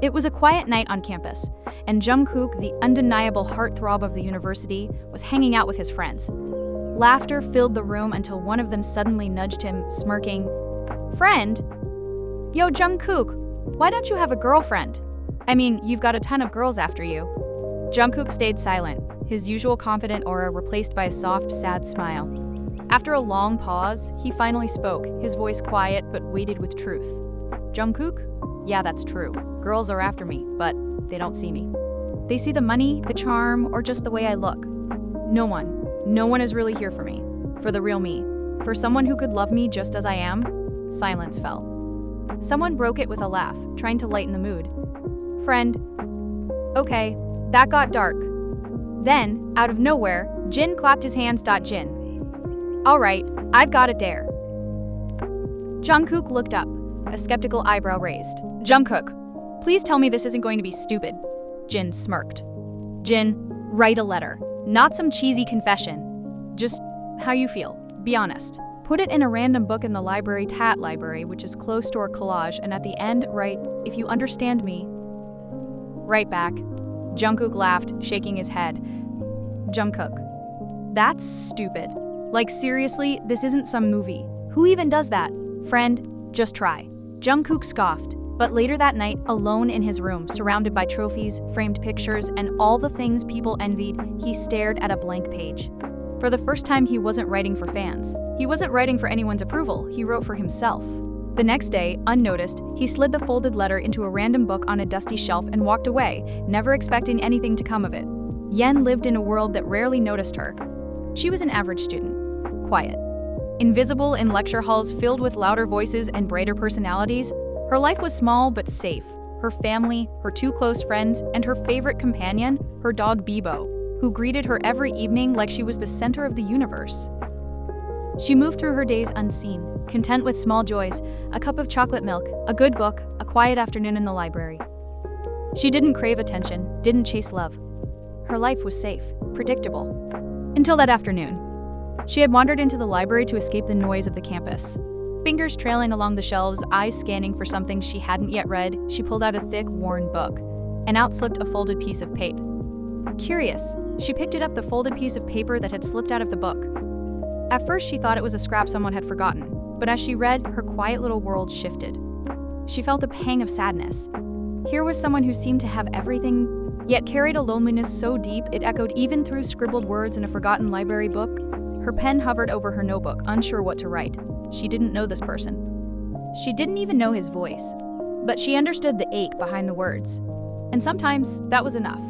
It was a quiet night on campus, and Jungkook, the undeniable heartthrob of the university, was hanging out with his friends. Laughter filled the room until one of them suddenly nudged him, smirking, "Friend? Yo, Jungkook, why don't you have a girlfriend? I mean, you've got a ton of girls after you." Jungkook stayed silent, his usual confident aura replaced by a soft, sad smile. After a long pause, he finally spoke, his voice quiet but weighted with truth. "Jungkook? Yeah, that's true. Girls are after me, but they don't see me. They see the money, the charm, or just the way I look. No one is really here for me, for the real me, for someone who could love me just as I am." Silence fell. Someone broke it with a laugh, trying to lighten the mood. "Friend." Okay, that got dark. Then, out of nowhere, Jin clapped his hands. Jin. "All right, I've got a dare." Jungkook looked up, a skeptical eyebrow raised. "Jungkook, please tell me this isn't going to be stupid." Jin smirked. "Jin, write a letter. Not some cheesy confession. Just how you feel. Be honest. Put it in a random book in the library, Tat library, which is close to our collage, and at the end, write, 'If you understand me.'" "Right back." Jungkook laughed, shaking his head. "Jungkook, that's stupid. Like seriously, this isn't some movie. Who even does that? Friend, just try." Jungkook scoffed, but later that night, alone in his room, surrounded by trophies, framed pictures, and all the things people envied, he stared at a blank page. For the first time, he wasn't writing for fans. He wasn't writing for anyone's approval, he wrote for himself. The next day, unnoticed, he slid the folded letter into a random book on a dusty shelf and walked away, never expecting anything to come of it. Yen lived in a world that rarely noticed her. She was an average student, quiet. Invisible in lecture halls filled with louder voices and brighter personalities, her life was small but safe. Her family, her two close friends, and her favorite companion, her dog Bibo, who greeted her every evening like she was the center of the universe. She moved through her days unseen, content with small joys, a cup of chocolate milk, a good book, a quiet afternoon in the library. She didn't crave attention, didn't chase love. Her life was safe, predictable. Until that afternoon. She had wandered into the library to escape the noise of the campus. Fingers trailing along the shelves, eyes scanning for something she hadn't yet read, she pulled out a thick, worn book, and out slipped a folded piece of paper. Curious, she picked it up, the folded piece of paper that had slipped out of the book. At first, she thought it was a scrap someone had forgotten, but as she read, her quiet little world shifted. She felt a pang of sadness. Here was someone who seemed to have everything, yet carried a loneliness so deep it echoed even through scribbled words in a forgotten library book. Her pen hovered over her notebook, unsure what to write. She didn't know this person. She didn't even know his voice, but she understood the ache behind the words. And sometimes that was enough.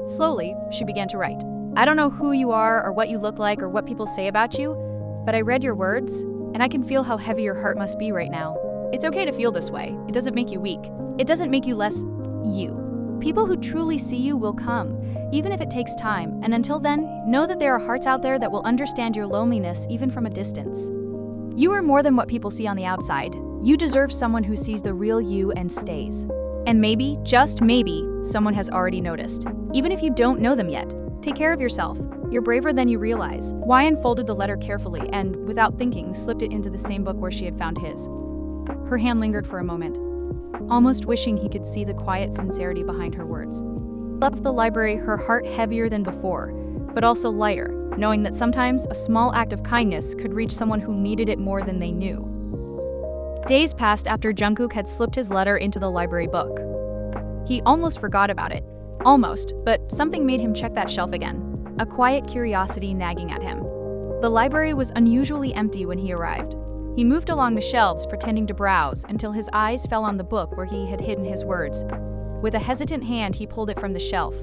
Slowly, she began to write. "I don't know who you are or what you look like or what people say about you, but I read your words, and I can feel how heavy your heart must be right now. It's okay to feel this way. It doesn't make you weak. It doesn't make you less you. People who truly see you will come, even if it takes time, and until then, know that there are hearts out there that will understand your loneliness even from a distance. You are more than what people see on the outside. You deserve someone who sees the real you and stays. And maybe, just maybe, someone has already noticed. Even if you don't know them yet, take care of yourself. You're braver than you realize." Wyan folded the letter carefully and, without thinking, slipped it into the same book where she had found his. Her hand lingered for a moment, almost wishing he could see the quiet sincerity behind her words. Left the library, her heart heavier than before, but also lighter, knowing that sometimes a small act of kindness could reach someone who needed it more than they knew. Days passed after Jungkook had slipped his letter into the library book. He almost forgot about it. Almost, but something made him check that shelf again, a quiet curiosity nagging at him. The library was unusually empty when he arrived. He moved along the shelves, pretending to browse, until his eyes fell on the book where he had hidden his words. With a hesitant hand, he pulled it from the shelf.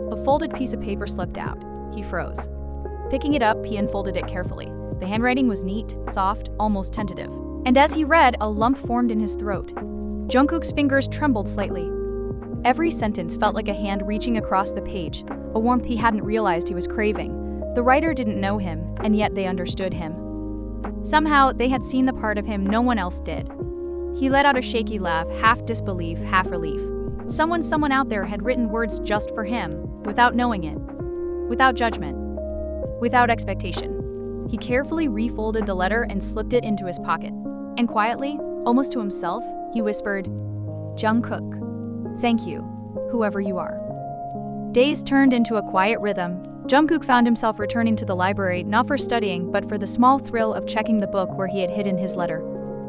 A folded piece of paper slipped out. He froze. Picking it up, he unfolded it carefully. The handwriting was neat, soft, almost tentative. And as he read, a lump formed in his throat. Jungkook's fingers trembled slightly. Every sentence felt like a hand reaching across the page, a warmth he hadn't realized he was craving. The writer didn't know him, and yet they understood him. Somehow, they had seen the part of him no one else did. He let out a shaky laugh, half disbelief, half relief. Someone out there had written words just for him, without knowing it, without judgment, without expectation. He carefully refolded the letter and slipped it into his pocket. And quietly, almost to himself, he whispered, "Jungkook." Thank you, whoever you are. Days turned into a quiet rhythm. Jungkook found himself returning to the library not for studying, but for the small thrill of checking the book where he had hidden his letter.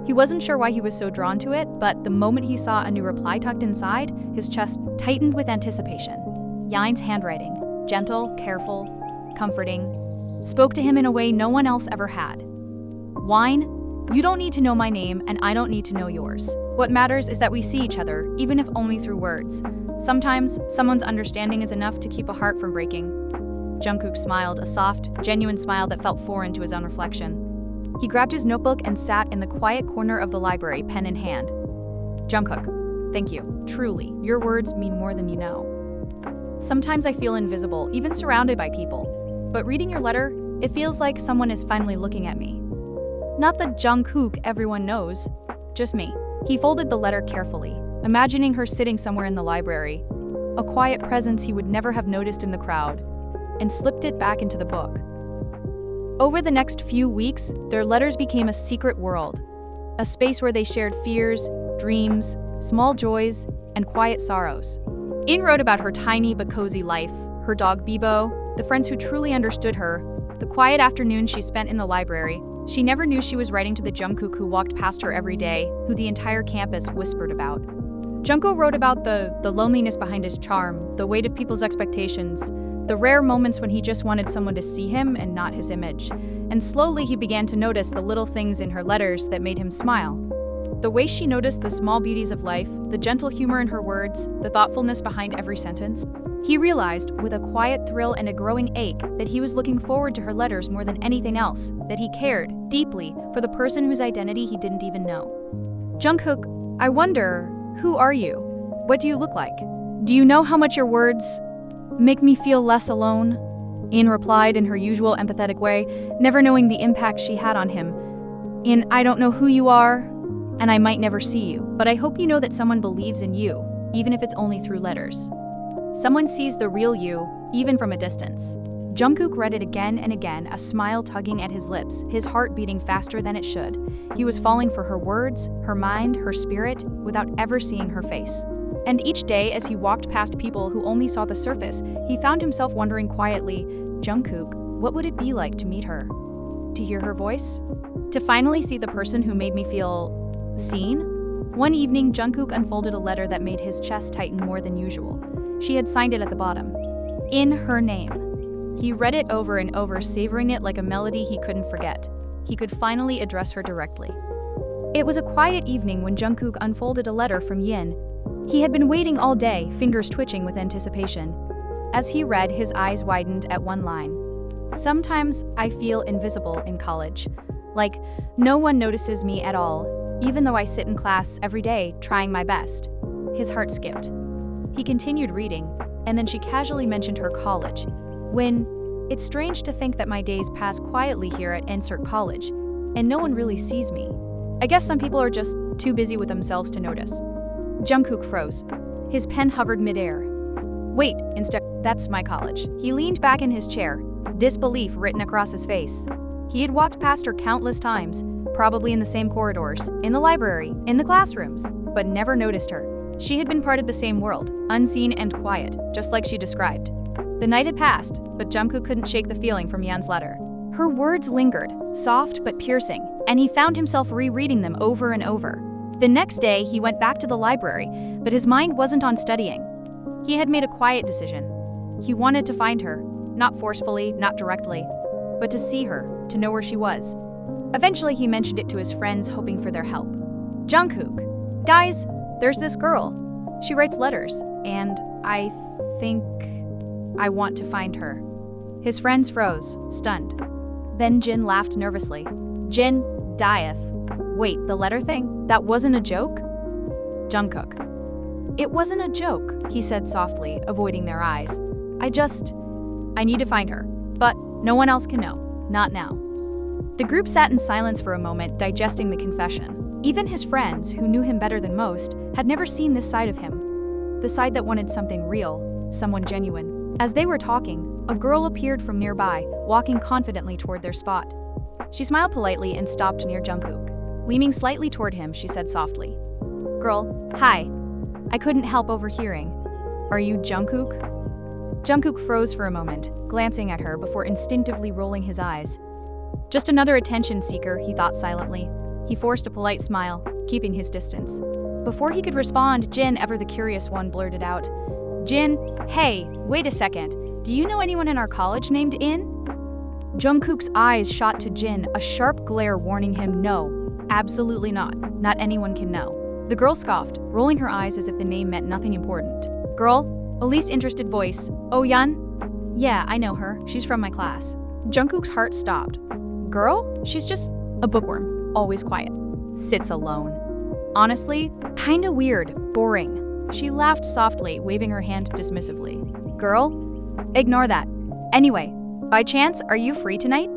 He wasn't sure why he was so drawn to it, but the moment he saw a new reply tucked inside, his chest tightened with anticipation. Yin's handwriting, gentle, careful, comforting, spoke to him in a way no one else ever had. Wine, you don't need to know my name, and I don't need to know yours. What matters is that we see each other, even if only through words. Sometimes, someone's understanding is enough to keep a heart from breaking. Jungkook smiled, a soft, genuine smile that felt foreign to his own reflection. He grabbed his notebook and sat in the quiet corner of the library, pen in hand. Jungkook, thank you. Truly, your words mean more than you know. Sometimes I feel invisible, even surrounded by people. But reading your letter, it feels like someone is finally looking at me. Not the Jungkook everyone knows, just me. He folded the letter carefully, imagining her sitting somewhere in the library, a quiet presence he would never have noticed in the crowd, and slipped it back into the book. Over the next few weeks, their letters became a secret world, a space where they shared fears, dreams, small joys, and quiet sorrows. In wrote about her tiny but cozy life, her dog Bibo, the friends who truly understood her, the quiet afternoons she spent in the library. She never knew she was writing to the Jungkook who walked past her every day, who the entire campus whispered about. Jungkook wrote about the loneliness behind his charm, the weight of people's expectations, the rare moments when he just wanted someone to see him and not his image. And slowly he began to notice the little things in her letters that made him smile. The way she noticed the small beauties of life, the gentle humor in her words, the thoughtfulness behind every sentence. He realized, with a quiet thrill and a growing ache, that he was looking forward to her letters more than anything else, that he cared, deeply, for the person whose identity he didn't even know. Jungkook, I wonder, who are you? What do you look like? Do you know how much your words make me feel less alone? In replied in her usual empathetic way, never knowing the impact she had on him. I don't know who you are, and I might never see you, but I hope you know that someone believes in you, even if it's only through letters. Someone sees the real you, even from a distance. Jungkook read it again and again, a smile tugging at his lips, his heart beating faster than it should. He was falling for her words, her mind, her spirit, without ever seeing her face. And each day, as he walked past people who only saw the surface, he found himself wondering quietly, Jungkook, what would it be like to meet her? To hear her voice? To finally see the person who made me feel seen? One evening, Jungkook unfolded a letter that made his chest tighten more than usual. She had signed it at the bottom. In her name. He read it over and over, savoring it like a melody he couldn't forget. He could finally address her directly. It was a quiet evening when Jungkook unfolded a letter from Yin. He had been waiting all day, fingers twitching with anticipation. As he read, his eyes widened at one line. Sometimes I feel invisible in college. Like, no one notices me at all, even though I sit in class every day, trying my best. His heart skipped. He continued reading, and then she casually mentioned her college. It's strange to think that my days pass quietly here at 𝐷 College, and no one really sees me. I guess some people are just too busy with themselves to notice. Jungkook froze. His pen hovered midair. Wait, instead, that's my college. He leaned back in his chair, disbelief written across his face. He had walked past her countless times, probably in the same corridors, in the library, in the classrooms, but never noticed her. She had been part of the same world, unseen and quiet, just like she described. The night had passed, but Jungkook couldn't shake the feeling from Yan's letter. Her words lingered, soft but piercing, and he found himself rereading them over and over. The next day, he went back to the library, but his mind wasn't on studying. He had made a quiet decision. He wanted to find her, not forcefully, not directly, but to see her, to know where she was. Eventually, he mentioned it to his friends, hoping for their help. Jungkook, guys, there's this girl. She writes letters, and I think I want to find her. His friends froze, stunned. Then Jin laughed nervously. Jin, Dief. Wait, the letter thing? That wasn't a joke? Jungkook. It wasn't a joke, he said softly, avoiding their eyes. I need to find her, but no one else can know. Not now. The group sat in silence for a moment, digesting the confession. Even his friends, who knew him better than most, had never seen this side of him. The side that wanted something real, someone genuine. As they were talking, a girl appeared from nearby, walking confidently toward their spot. She smiled politely and stopped near Jungkook. Leaning slightly toward him, she said softly, "Girl, hi. I couldn't help overhearing. Are you Jungkook? Jungkook froze for a moment, glancing at her before instinctively rolling his eyes. Just another attention seeker, he thought silently. He forced a polite smile, keeping his distance. Before he could respond, Jin, ever the curious one, blurted out, Jin, hey, wait a second. Do you know anyone in our college named In? Jungkook's eyes shot to Jin, a sharp glare warning him no, absolutely not. Not anyone can know. The girl scoffed, rolling her eyes as if the name meant nothing important. Girl? A least interested voice. Oh, Yun? Yeah, I know her. She's from my class. Jungkook's heart stopped. Girl? She's just a bookworm. Always quiet. Sits alone. Honestly, kinda weird. Boring. She laughed softly, waving her hand dismissively. Girl? Ignore that. Anyway, by chance, are you free tonight?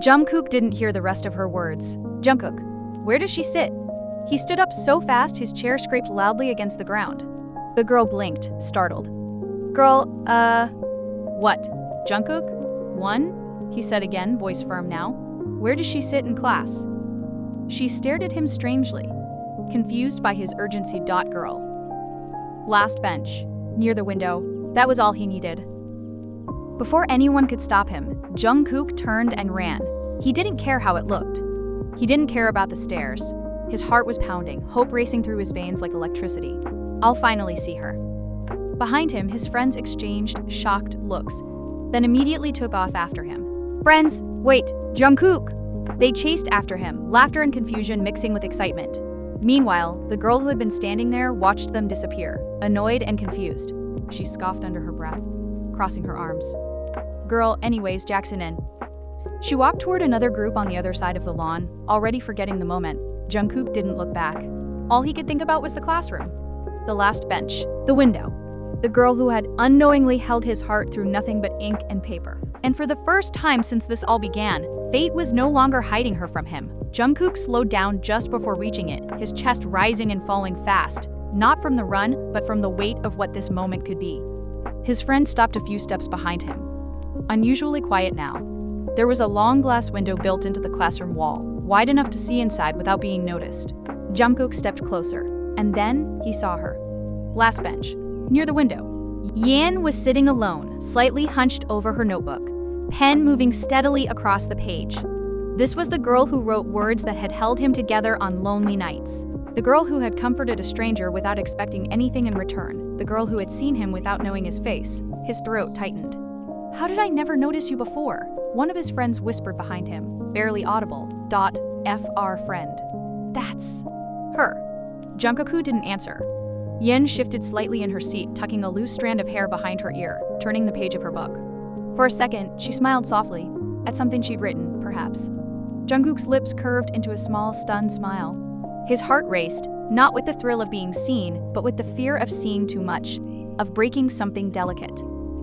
Jungkook didn't hear the rest of her words. Jungkook, where does she sit? He stood up so fast his chair scraped loudly against the ground. The girl blinked, startled. Girl, what? Jungkook? One? He said again, voice firm now. Where does she sit in class? She stared at him strangely, confused by his urgency. Girl. Last bench, near the window. That was all he needed. Before anyone could stop him, Jungkook turned and ran. He didn't care how it looked. He didn't care about the stairs. His heart was pounding, hope racing through his veins like electricity. I'll finally see her. Behind him, his friends exchanged shocked looks, then immediately took off after him. Friends, wait, Jungkook! They chased after him, laughter and confusion mixing with excitement. Meanwhile, the girl who had been standing there watched them disappear, annoyed and confused. She scoffed under her breath, crossing her arms. Girl, anyways, Jackson in. She walked toward another group on the other side of the lawn, already forgetting the moment. Jungkook didn't look back. All he could think about was the classroom, the last bench, the window, the girl who had unknowingly held his heart through nothing but ink and paper. And for the first time since this all began, fate was no longer hiding her from him. Jungkook slowed down just before reaching it, his chest rising and falling fast, not from the run, but from the weight of what this moment could be. His friend stopped a few steps behind him. Unusually quiet now. There was a long glass window built into the classroom wall, wide enough to see inside without being noticed. Jungkook stepped closer, and then he saw her. Last bench, near the window. Yan was sitting alone, slightly hunched over her notebook, pen moving steadily across the page. This was the girl who wrote words that had held him together on lonely nights. The girl who had comforted a stranger without expecting anything in return. The girl who had seen him without knowing his face. His throat tightened. How did I never notice you before? One of his friends whispered behind him, barely audible. Fr friend. That's her. Jungkook didn't answer. Yin shifted slightly in her seat, tucking a loose strand of hair behind her ear, turning the page of her book. For a second, she smiled softly, at something she'd written, perhaps. Jungkook's lips curved into a small, stunned smile. His heart raced, not with the thrill of being seen, but with the fear of seeing too much, of breaking something delicate.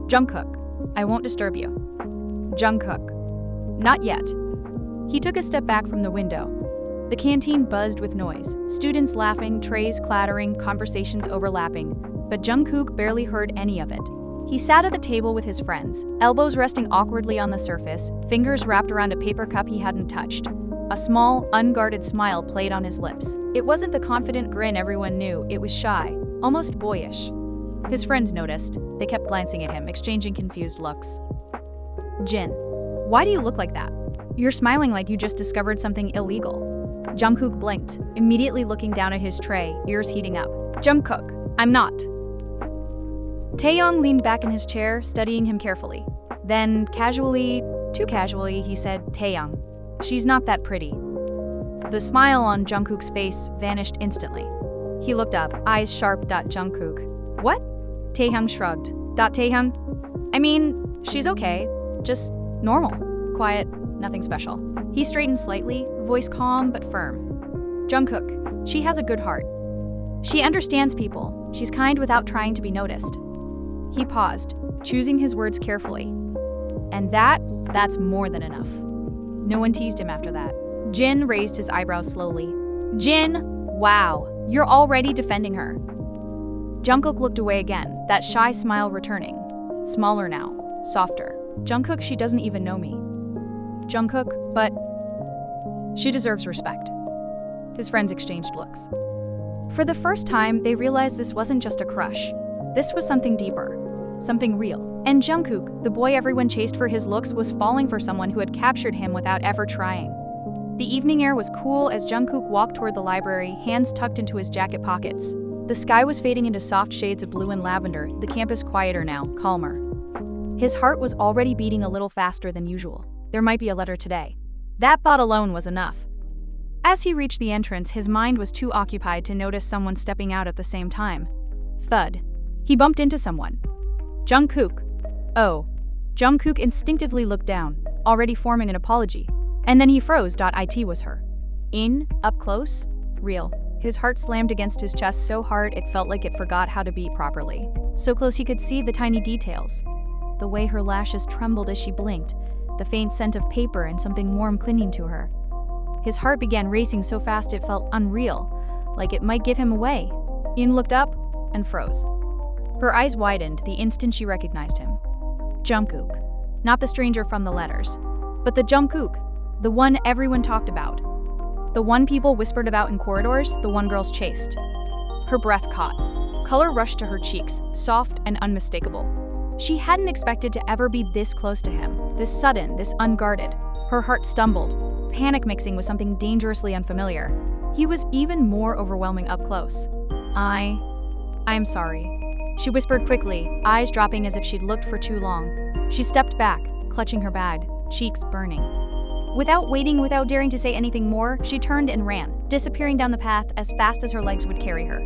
Jungkook, I won't disturb you. Jungkook, not yet. He took a step back from the window. The canteen buzzed with noise, students laughing, trays clattering, conversations overlapping, but Jungkook barely heard any of it. He sat at the table with his friends, elbows resting awkwardly on the surface, fingers wrapped around a paper cup he hadn't touched. A small, unguarded smile played on his lips. It wasn't the confident grin everyone knew, it was shy, almost boyish. His friends noticed. They kept glancing at him, exchanging confused looks. Jin, why do you look like that? You're smiling like you just discovered something illegal. Jungkook blinked, immediately looking down at his tray, ears heating up. Jungkook, I'm not. Taeyong leaned back in his chair, studying him carefully. Then, casually, too casually, he said, Taeyong, she's not that pretty. The smile on Jungkook's face vanished instantly. He looked up, eyes sharp. Jungkook. What? Taeyong shrugged. Taeyong? I mean, she's okay. Just normal. Quiet, nothing special. He straightened slightly, voice calm but firm. Jungkook, she has a good heart. She understands people. She's kind without trying to be noticed. He paused, choosing his words carefully. And that's more than enough. No one teased him after that. Jin raised his eyebrows slowly. Jin, wow, you're already defending her. Jungkook looked away again, that shy smile returning. Smaller now, softer. Jungkook, she doesn't even know me. Jungkook, but she deserves respect. His friends exchanged looks. For the first time, they realized this wasn't just a crush. This was something deeper, something real. And Jungkook, the boy everyone chased for his looks, was falling for someone who had captured him without ever trying. The evening air was cool as Jungkook walked toward the library, hands tucked into his jacket pockets. The sky was fading into soft shades of blue and lavender, the campus quieter now, calmer. His heart was already beating a little faster than usual. There might be a letter today. That thought alone was enough. As he reached the entrance, his mind was too occupied to notice someone stepping out at the same time. Thud. He bumped into someone. Jungkook. Oh. Jungkook instinctively looked down, already forming an apology. And then he froze. It was her. Up close? Real. His heart slammed against his chest so hard it felt like it forgot how to beat properly. So close he could see the tiny details. The way her lashes trembled as she blinked, the faint scent of paper and something warm clinging to her. His heart began racing so fast it felt unreal, like it might give him away. Looked up and froze. Her eyes widened the instant she recognized him. Jungkook. Not the stranger from the letters, but the Jungkook, the one everyone talked about. The one people whispered about in corridors, the one girls chased. Her breath caught. Color rushed to her cheeks, soft and unmistakable. She hadn't expected to ever be this close to him, this sudden, this unguarded. Her heart stumbled, panic mixing with something dangerously unfamiliar. He was even more overwhelming up close. I'm sorry, she whispered quickly, eyes dropping as if she'd looked for too long. She stepped back, clutching her bag, cheeks burning. Without waiting, without daring to say anything more, she turned and ran, disappearing down the path as fast as her legs would carry her.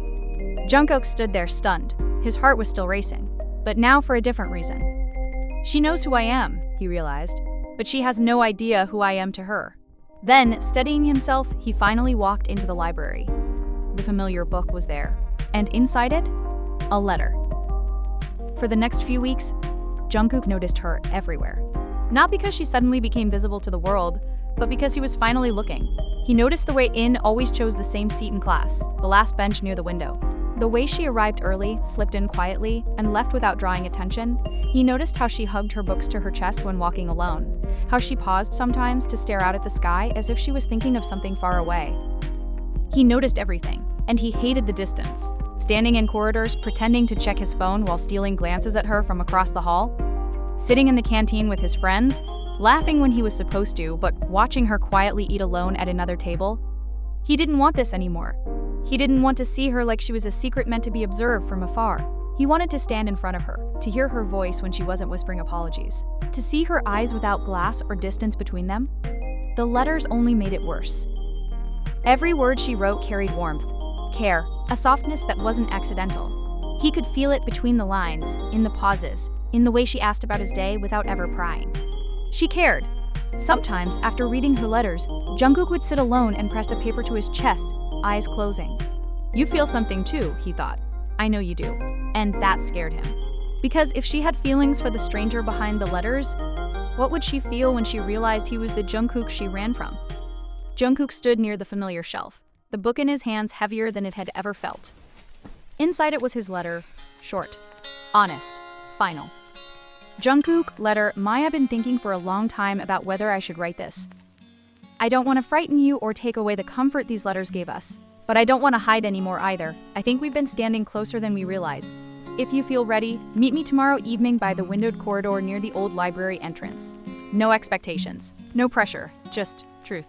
Jungkook stood there stunned. His heart was still racing, but now for a different reason. She knows who I am, he realized, but she has no idea who I am to her. Then, steadying himself, he finally walked into the library. The familiar book was there, and inside it, a letter. For the next few weeks, Jungkook noticed her everywhere. Not because she suddenly became visible to the world, but because he was finally looking. He noticed the way In always chose the same seat in class, the last bench near the window. The way she arrived early, slipped in quietly, and left without drawing attention. He noticed how she hugged her books to her chest when walking alone, how she paused sometimes to stare out at the sky as if she was thinking of something far away. He noticed everything, and he hated the distance. Standing in corridors, pretending to check his phone while stealing glances at her from across the hall. Sitting in the canteen with his friends, laughing when he was supposed to, but watching her quietly eat alone at another table. He didn't want this anymore. He didn't want to see her like she was a secret meant to be observed from afar. He wanted to stand in front of her, to hear her voice when she wasn't whispering apologies, to see her eyes without glass or distance between them. The letters only made it worse. Every word she wrote carried warmth, care, a softness that wasn't accidental. He could feel it between the lines, in the pauses, in the way she asked about his day without ever prying. She cared. Sometimes, after reading her letters, Jungkook would sit alone and press the paper to his chest, eyes closing. You feel something too, he thought. I know you do. And that scared him. Because if she had feelings for the stranger behind the letters, what would she feel when she realized he was the Jungkook she ran from? Jungkook stood near the familiar shelf, the book in his hands heavier than it had ever felt. Inside it was his letter, short, honest, final. Jungkook, letter, I've been thinking for a long time about whether I should write this. I don't want to frighten you or take away the comfort these letters gave us, but I don't want to hide anymore either. I think we've been standing closer than we realize. If you feel ready, meet me tomorrow evening by the windowed corridor near the old library entrance. No expectations, no pressure, just truth.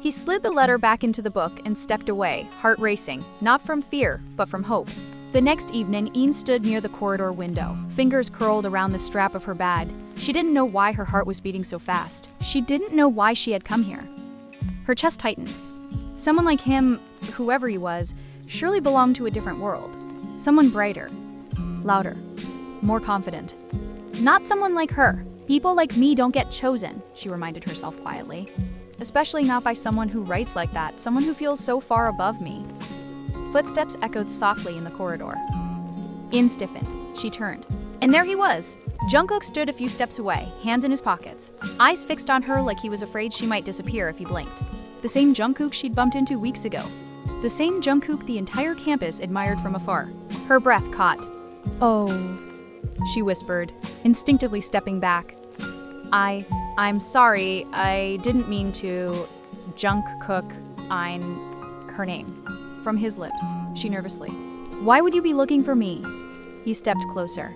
He slid the letter back into the book and stepped away, heart racing, not from fear, but from hope. The next evening, Een stood near the corridor window, fingers curled around the strap of her bag. She didn't know why her heart was beating so fast. She didn't know why she had come here. Her chest tightened. Someone like him, whoever he was, surely belonged to a different world. Someone brighter, louder, more confident. Not someone like her. People like me don't get chosen, she reminded herself quietly. Especially not by someone who writes like that, someone who feels so far above me. Footsteps echoed softly in the corridor. Een stiffened. She turned. And there he was. Jungkook stood a few steps away, hands in his pockets, eyes fixed on her like he was afraid she might disappear if he blinked. The same Jungkook she'd bumped into weeks ago. The same Jungkook the entire campus admired from afar. Her breath caught. Oh, she whispered, instinctively stepping back. I'm sorry, I didn't mean to. Jungkook, her name. from his lips, she nervously. Why would you be looking for me? He stepped closer.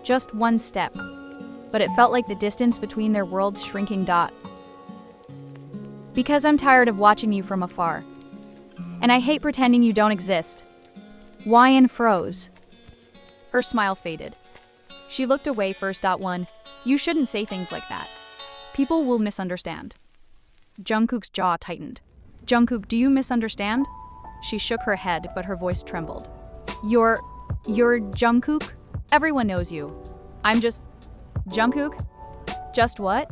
Just one step, but it felt like the distance between their worlds shrinking. Because I'm tired of watching you from afar. And I hate pretending you don't exist. Why'n froze. Her smile faded. She looked away first. You shouldn't say things like that. People will misunderstand. Jungkook's jaw tightened. Jungkook, do you misunderstand? She shook her head, but her voice trembled. You're Jungkook? Everyone knows you. I'm just... Jungkook? Just what?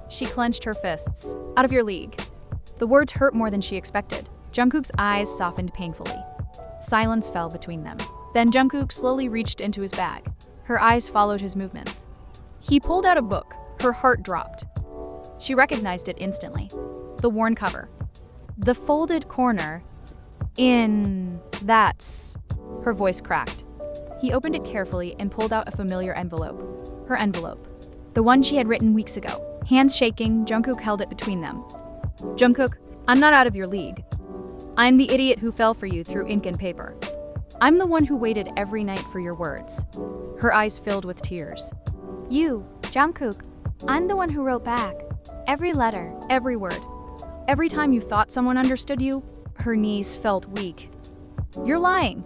She clenched her fists. Out of your league. The words hurt more than she expected. Jungkook's eyes softened painfully. Silence fell between them. Then Jungkook slowly reached into his bag. Her eyes followed his movements. He pulled out a book. Her heart dropped. She recognized it instantly. The worn cover. The folded corner. That's... Her voice cracked. He opened it carefully and pulled out a familiar envelope. Her envelope. The one she had written weeks ago. Hands shaking, Jungkook held it between them. Jungkook, I'm not out of your league. I'm the idiot who fell for you through ink and paper. I'm the one who waited every night for your words. Her eyes filled with tears. You, Jungkook, I'm the one who wrote back. Every letter. Every word. Every time you thought someone understood you, her knees felt weak. You're lying.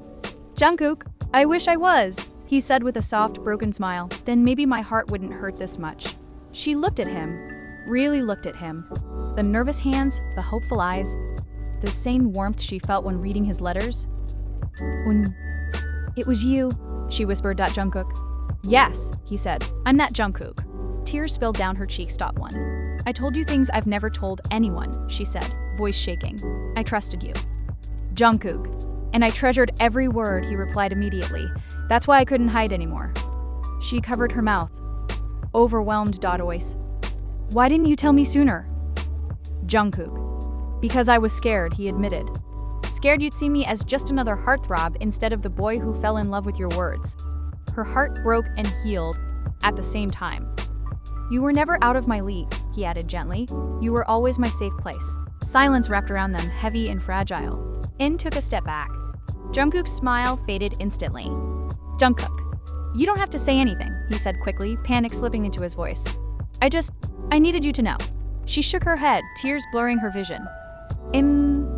Jungkook, I wish I was, he said with a soft, broken smile. Then maybe my heart wouldn't hurt this much. She looked at him, really looked at him. The nervous hands, the hopeful eyes, the same warmth she felt when reading his letters. It was you, she whispered. Jungkook. Yes, he said. I'm that Jungkook. Tears spilled down her cheeks. I told you things I've never told anyone, she said, voice shaking. I trusted you. Jungkook. And I treasured every word, he replied immediately. That's why I couldn't hide anymore. She covered her mouth. Overwhelmed. Why didn't you tell me sooner? Jungkook. Because I was scared, he admitted. Scared you'd see me as just another heartthrob instead of the boy who fell in love with your words. Her heart broke and healed at the same time. You were never out of my league, he added gently. You were always my safe place. Silence wrapped around them, heavy and fragile. In took a step back. Jungkook's smile faded instantly. Jungkook, you don't have to say anything, he said quickly, panic slipping into his voice. I needed you to know. She shook her head, tears blurring her vision.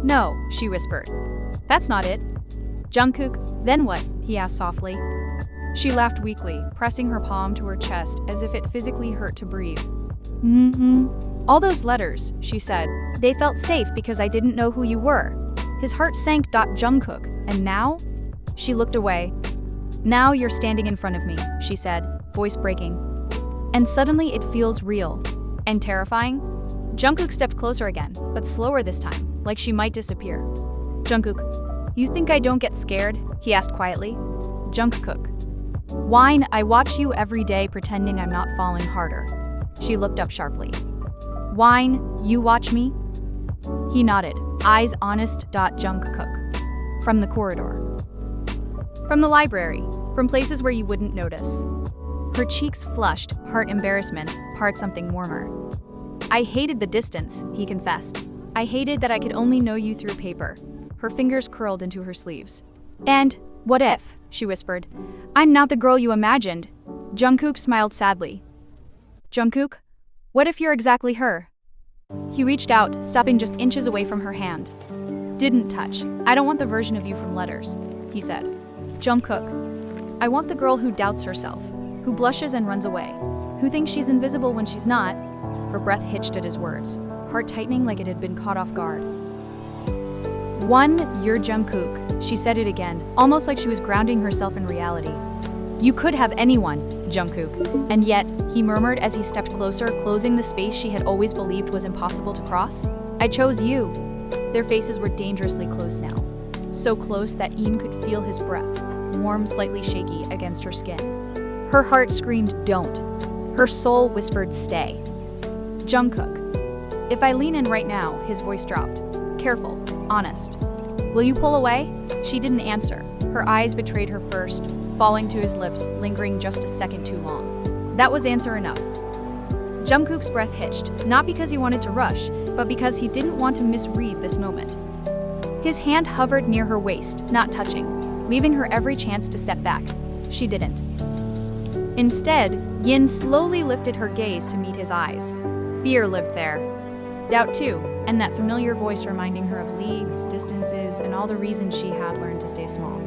No, she whispered. That's not it. Jungkook, then what? He asked softly. She laughed weakly, pressing her palm to her chest as if it physically hurt to breathe. All those letters, she said, they felt safe because I didn't know who you were. His heart sank. Jungkook, and now? She looked away. Now you're standing in front of me, she said, voice breaking. And suddenly it feels real and terrifying. Jungkook stepped closer again, but slower this time, like she might disappear. Jungkook, you think I don't get scared? He asked quietly. Jungkook. Whine, I watch you every day pretending I'm not falling harder. She looked up sharply. Whine, you watch me? He nodded, eyes honest. Jungkook. From the corridor. From the library. From places where you wouldn't notice. Her cheeks flushed, part embarrassment, part something warmer. I hated the distance, he confessed. I hated that I could only know you through paper. Her fingers curled into her sleeves. And what if, she whispered, I'm not the girl you imagined? Jungkook smiled sadly. Jungkook, what if you're exactly her? He reached out, stopping just inches away from her hand. Didn't touch. I don't want the version of you from letters, he said. Jungkook, I want the girl who doubts herself, who blushes and runs away, who thinks she's invisible when she's not. Her breath hitched at his words, heart tightening like it had been caught off guard. You're Jungkook, she said it again, almost like she was grounding herself in reality. You could have anyone, Jungkook, and yet, he murmured as he stepped closer, closing the space she had always believed was impossible to cross. I chose you. Their faces were dangerously close now, so close that Eun could feel his breath, warm, slightly shaky, against her skin. Her heart screamed, don't. Her soul whispered, stay. Jungkook. If I lean in right now, his voice dropped. Careful, honest. Will you pull away? She didn't answer. Her eyes betrayed her first, falling to his lips, lingering just a second too long. That was answer enough. Jungkook's breath hitched, not because he wanted to rush, but because he didn't want to misread this moment. His hand hovered near her waist, not touching, leaving her every chance to step back. She didn't. Instead, Yin slowly lifted her gaze to meet his eyes. Fear lived there. Doubt too, and that familiar voice reminding her of leagues, distances, and all the reasons she had learned to stay small.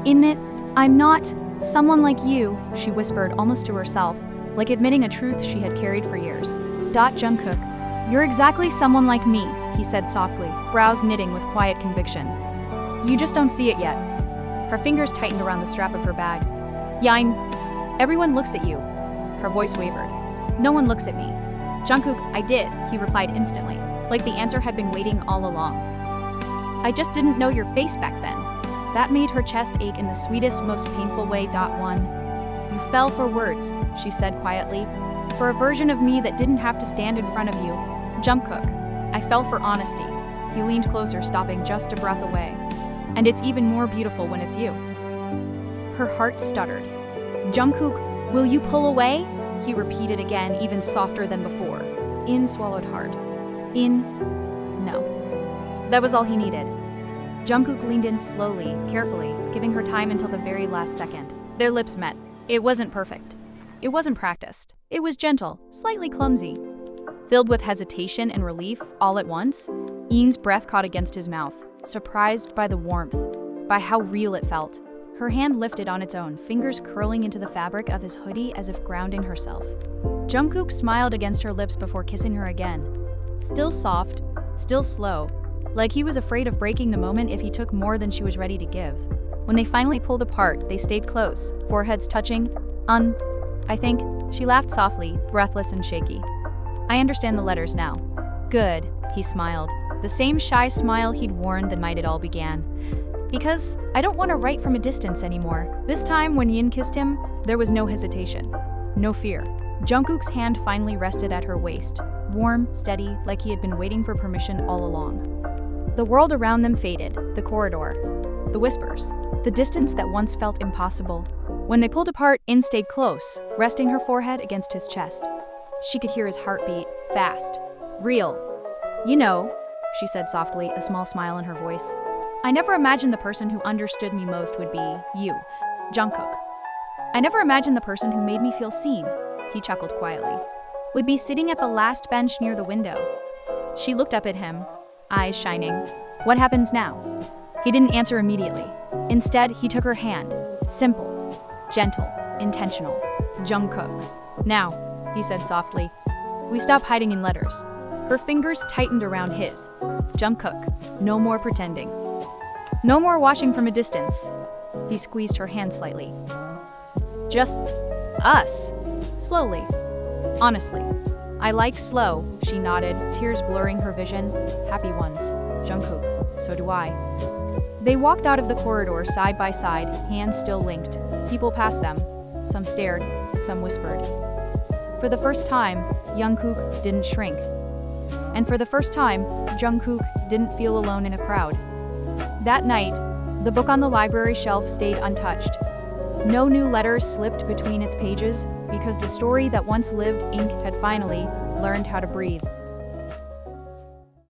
"In it, I'm not someone like you," she whispered almost to herself, like admitting a truth she had carried for years. Jungkook, "You're exactly someone like me," he said softly, brows knitting with quiet conviction. "You just don't see it yet." Her fingers tightened around the strap of her bag. "Yin, everyone looks at you." Her voice wavered. "No one looks at me." "Jungkook, I did," he replied instantly, like the answer had been waiting all along. "I just didn't know your face back then." That made her chest ache in the sweetest, most painful way. One. "You fell for words," she said quietly. "For a version of me that didn't have to stand in front of you. Jungkook, I fell for honesty." He leaned closer, stopping just a breath away. "And it's even more beautiful when it's you." Her heart stuttered. "Jungkook, will you pull away?" He repeated again, even softer than before. In swallowed hard. In. No. That was all he needed. Jungkook leaned in slowly, carefully, giving her time until the very last second. Their lips met. It wasn't perfect. It wasn't practiced. It was gentle, slightly clumsy. Filled with hesitation and relief, all at once, Yin's breath caught against his mouth, surprised by the warmth, by how real it felt. Her hand lifted on its own, fingers curling into the fabric of his hoodie as if grounding herself. Jungkook smiled against her lips before kissing her again. Still soft, still slow, like he was afraid of breaking the moment if he took more than she was ready to give. When they finally pulled apart, they stayed close, foreheads touching. I think," she laughed softly, breathless and shaky. "I understand the letters now." "Good," he smiled, the same shy smile he'd worn the night it all began. "Because I don't want to write from a distance anymore." This time, when Yin kissed him, there was no hesitation, no fear. Jungkook's hand finally rested at her waist, warm, steady, like he had been waiting for permission all along. The world around them faded, the corridor, the whispers, the distance that once felt impossible. When they pulled apart, Yin stayed close, resting her forehead against his chest. She could hear his heartbeat, fast, real. "You know," she said softly, a small smile in her voice, "I never imagined the person who understood me most would be you, Jungkook. I never imagined the person who made me feel seen," he chuckled quietly, "would be sitting at the last bench near the window." She looked up at him, eyes shining. "What happens now?" He didn't answer immediately. Instead, he took her hand, simple, gentle, intentional. "Jungkook. Now," he said softly, "we stop hiding in letters." Her fingers tightened around his. "Jungkook, no more pretending. No more watching from a distance." He squeezed her hand slightly. "Just us." Slowly. "Honestly. I like slow," she nodded, tears blurring her vision. "Happy ones. Jungkook, so do I." They walked out of the corridor side by side, hands still linked. People passed them. Some stared, some whispered. For the first time, Jungkook didn't shrink. And for the first time, Jungkook didn't feel alone in a crowd. That night, the book on the library shelf stayed untouched. No new letters slipped between its pages because the story that once lived ink had finally learned how to breathe.